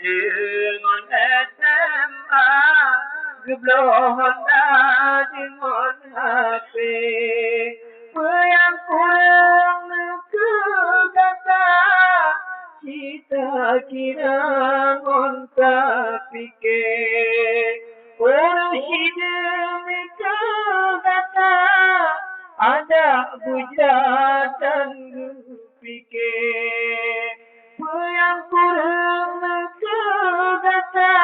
dengan SMA Gebloh Honda dengan HP Yang kurang ke kata Kita kira ngonta fikir Orang hidup ke kata Ada bujatan fikir Yang kurang ke kata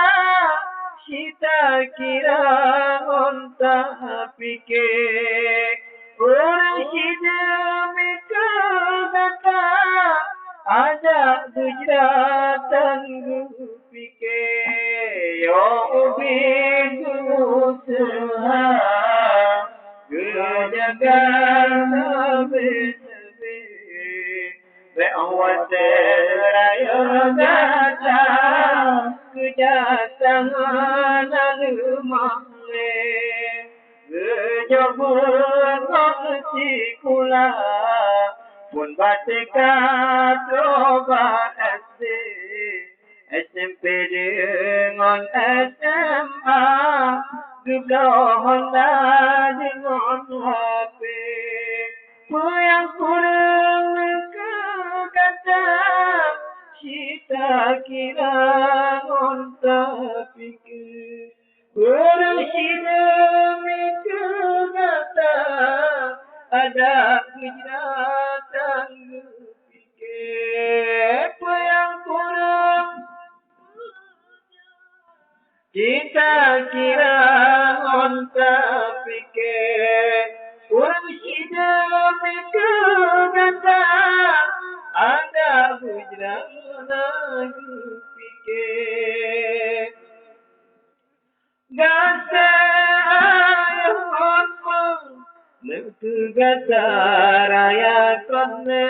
Kita kira ngonta fikir Orang hidup ke kata Ada bujatan fikir Yo bidu usaha Gejaga sabi-sabi Be'awat raya gata Kejasangan alumale Gejabun ngasi kula Pun batika coba SD SMP dengan SMA Gebloh Honda dengan HP Yang kurang ke kata Kita kira ngonta fikir Orang hidup ke kata Ada kejahatan fikir Yang kurang Kita kira ngonta fikir Orang hidup ke kata Ada bujrang fikir Gasa ayahmu Letu gasa raya kone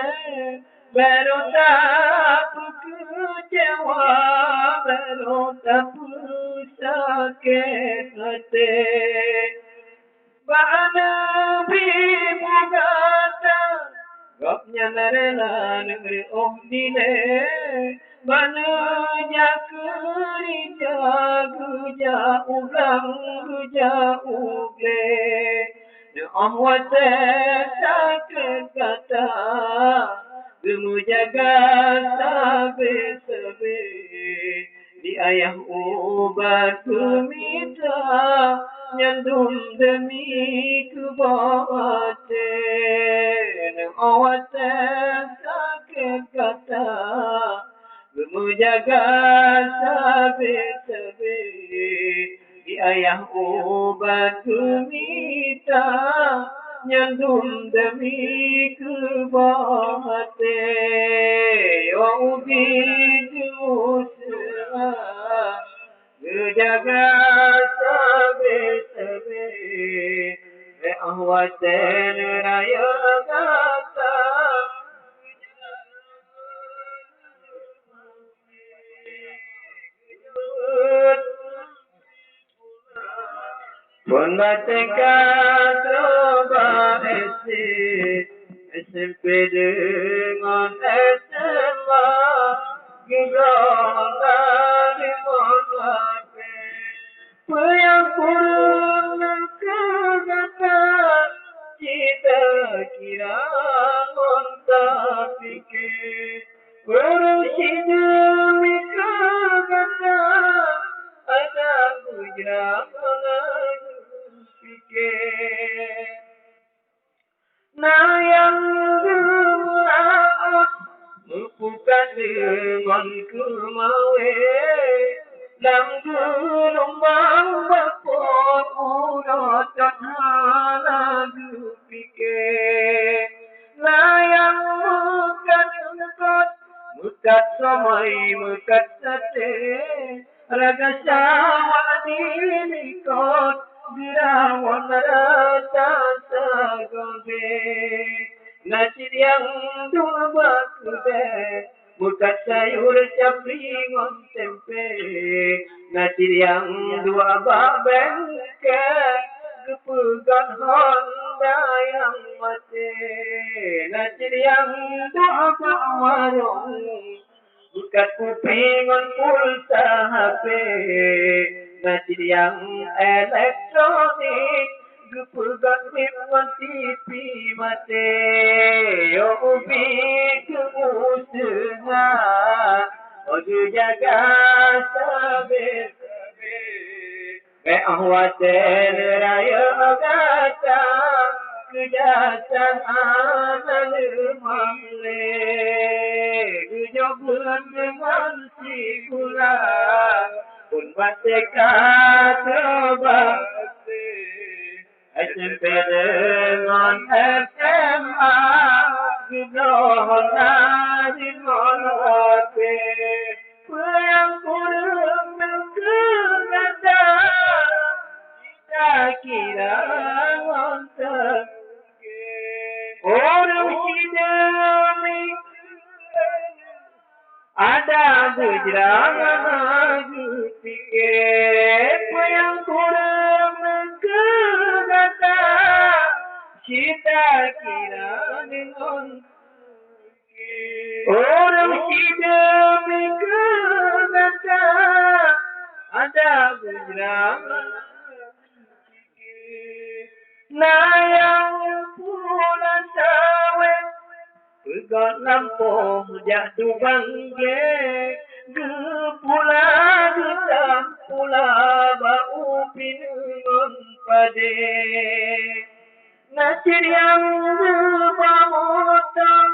Baru tak kecewa Baru tak sakit hati Bana bimu kata Gapnya narela negeri dile Bana jakeri jaguja ulang guja ugle Ahwate sakit kata Gemu jaga sabi-sabi Di ayah ubat kumita Nyandum demi kebatin Ahwate sakit kata Gemu jaga sabi-sabi Di ayah ubat kumita Nyandum demi kebatin Ya ubidu usaha Gejaga sabi-sabi Ahwatan raya kata Pun batika coba SMP dengan SMA Gebloh dari monlape Yang kurang ke kata Kita kira ngonta fikir Orang hidup ke kata Ada bujrang fikir Nah yang gemulah Bukan dengan kemawe Dan gelombang bakot Udah tak lagu fikir Nah yang mukat mukat Mukat samai mukat sate Raga syawat dilikot Birawan rasa sagobe Nasi yang dua bakube Mukat sayur caplingon tempe Nasi yang dua babengke Gepugan Honda yang mati Nasi yang dua warung Kat kuping on pulsa HP Najid yang elektronik Gepegat on TV mati Yo ubi kemusuha Oju jaga sabit Behwaten raya gata Kejaksaan mamle Kejobulan dengan si pula Pun mateka terbakti SMP dengan SMA Kejohon di monwate Yang kurang mengkegata Kita kira ngontak Orang sidami ada bujrangan pikir yang kurang mengkegata kita kira dengan orang sidami kegata ada bujrangan nah yang pula sawit Pegat lampu jatuh bangge Gepula getah pula bau pinun pade Nasir yang bermotong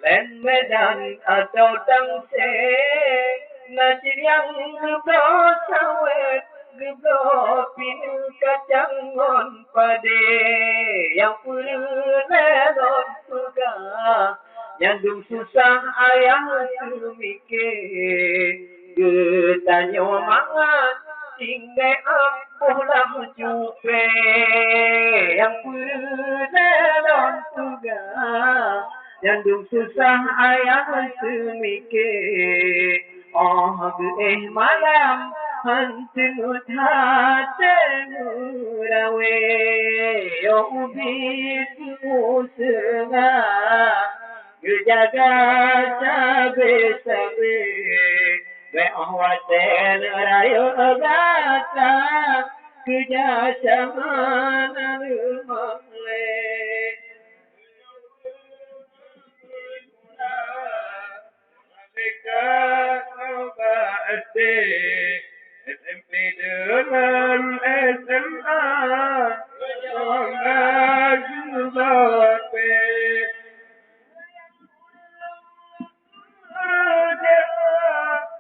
Len medan atau tangse Nasir yang geblo sawit Geblo pinu kacang ngon pade Yang pernah pegah Nyandung susah ayah semikir Getanya mangat tinggal aku lam jupe Yang pernah pegah Nyandung susah ayah semikir Oh malam Hantu hatimu rawe Yo ubiku sengah Gejaga sabe-sabe Behwaten rayo gata Kejaksaan mamle SMP dengan SMA Jangan jubape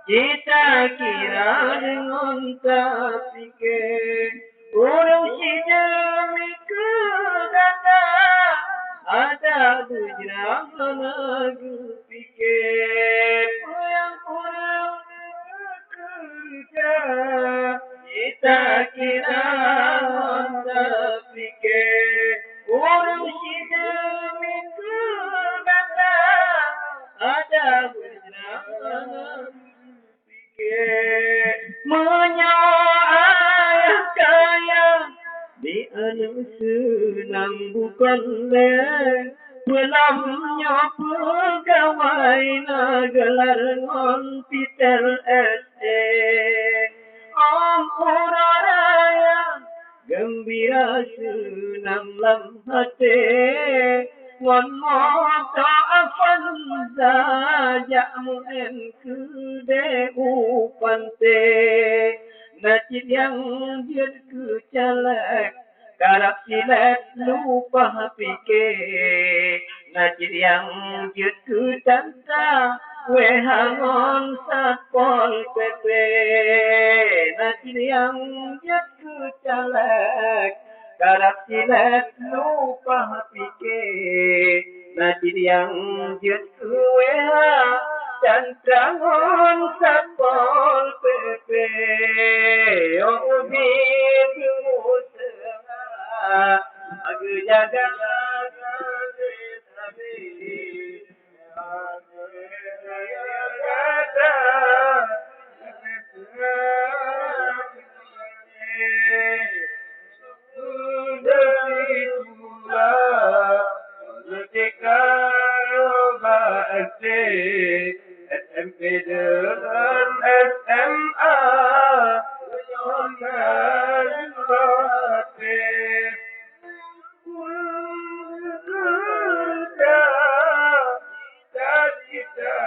Kita kira dengan tak fikir Orang sidami kegata Ada bujrangan lagu fikir Yang kurang kerja Kita kira tak fikir Orang sidami kegata Ada bujrangan fikir Menyoal kaya Di anu senang bukan Belamnya pegawai gelar ngon Peter S.A. Ampura raya Gembira senang lam hati Ngon moto afanza Jakmu kude upante Najid yang dia kecalek Karap silet lupa fikir Najid yang dia kecanta Wehangon satpol PP Najid yang dia kecalek Karap silet lupa fikir Najid yang dia keweha Dan trangon satpol PP Oh bibi musengah Aku jaga sabi SMP dengan SMA Yonan hati cita-cita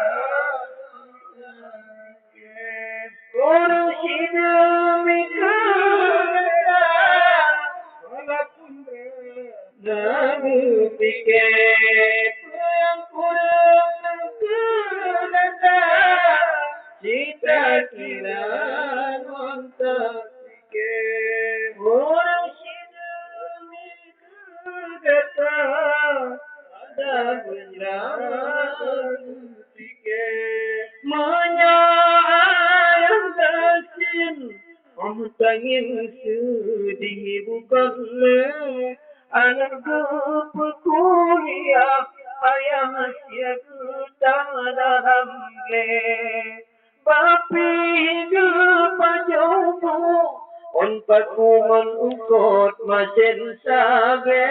urus hidup itu Nabi pikir yang kurang kedata cita kira mantap pikir orang sidami kata ada penjelasan pikir menyayang dasin tangin sedih bukanlah anak berkuliah ayah siapa dalam le bapi gepajomu on pakuman ukot masin sabe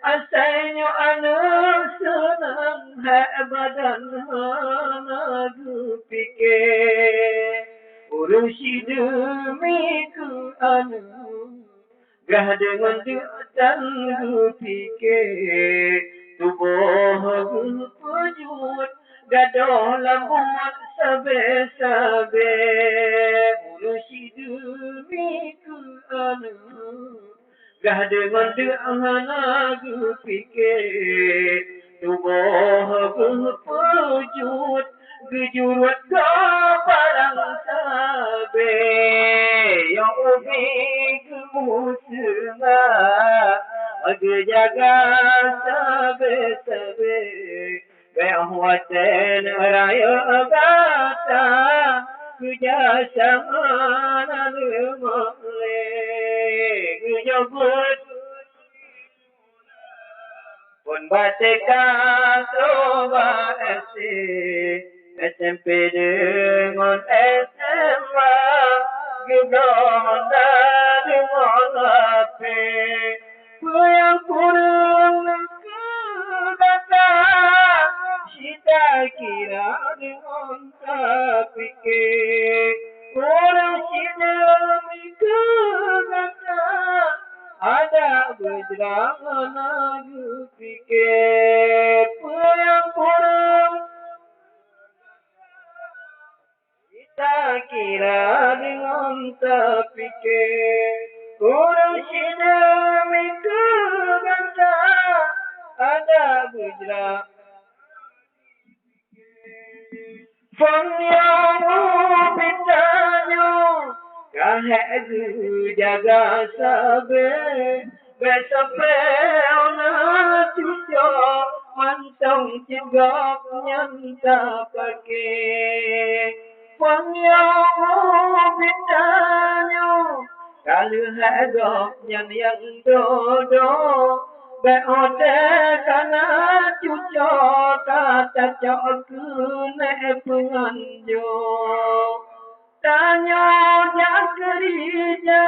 asalnya anak senang badan anak pikir urus hidupku anu gah dengan dan fikir tubuh wujud gadoh lamun sabe-sabe urus hidupku anu gah dengan aku fikir tubuh wujud gejurut ke barang sabe ya ubi kemusnah aku jaga sabe-sabe behwatan raya kata kejasaan mole nyebut pun bateka coba SMP dengan SMA gedong dengan HP yang kurang kata cita kira dengan pikir orang sidami kata ada berjalan aku pikir yang kurang kita kira dengan terpikir kurang sidami kata ada berjalan Fanyang pitanya kahegu jaga sabe besape ona cuco mantong cigap nyanta pakai Fanyang pitanya kalau hagap yang dodo beote kana cuco kata cokku ne penganjo tanya jak kerja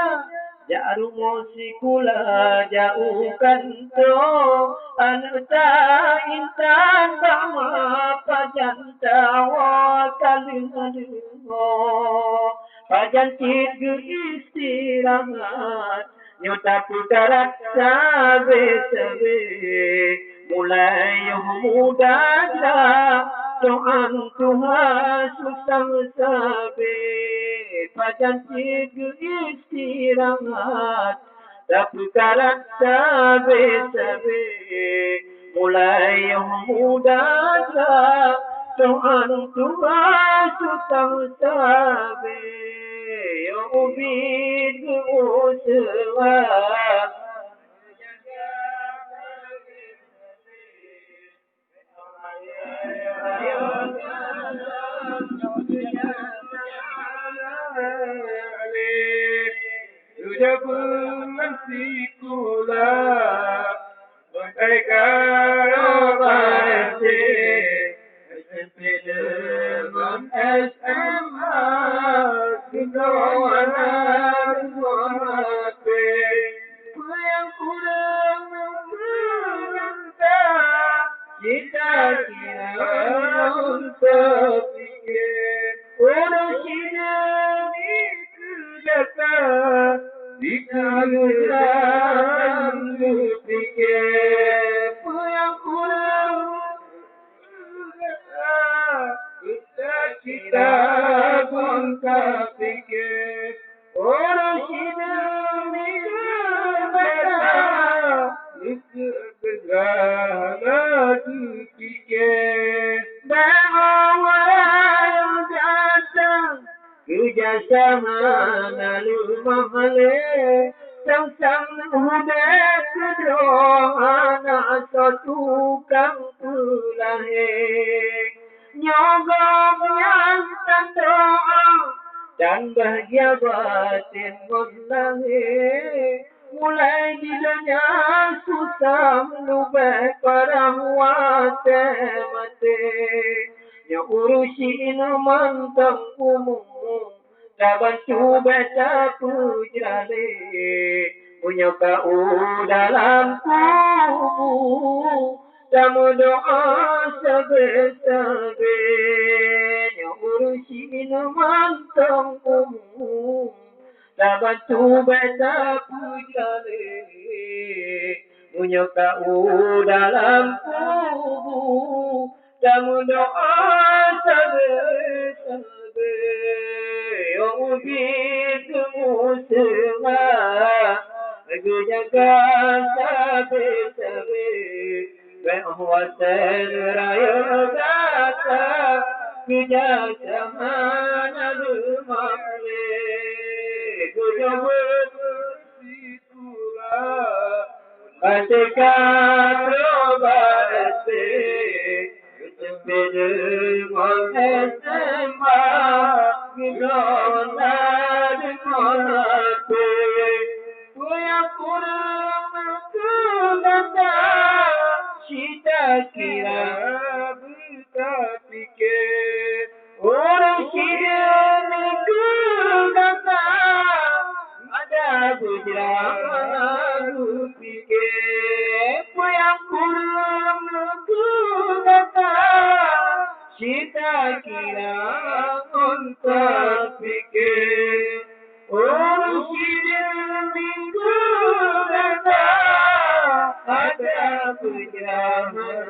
jarum musikula jauhkan to anu ta intan bama pajan tawa kalungo pajan cit istirahat nyota putaran sabe-sabe mulai muda dah doang Tuhan susah sabe pajan tiga istirahat tak putaran sabe-sabe mulai muda dah doang Tuhan susah sabe ubid uswah sudah bersikula mereka robaje SMP dengan SMA kenawanan wape yang kurang berkata kita kira terfikir orang ini kudata dikaluran berfikir yang kurang kita pun tak fikir orang ini kudata fikir bahawa yang datang kerjasama lalu mahal sang-sang muda kedua anak satu kampung lahir nyogok yang doa dan bahagia batin lahir mulai dilanya susah menubah para wate mate yang urusin mantang umum dapat cuba tak pujale punya kau dalam kubur tamu doa sabe-sabe yang urusin mantang umum dapat cuba tak pujale punya kau dalam kubur tamu doa sabe-sabe yang begitu semua aku jaga sabe-sabe bahwa raya kata kerjasama lalu malik ku coba bersitulah ketika berobat Bidil Mohesema Gidona Dimonate Kuya kurang kudata Cita kira Buta pikir orang kira kudata Ada bujra Lalu pikir Kuya kurang kudata Cita kira untuk fikir orang kira minggu kata ada perjalanan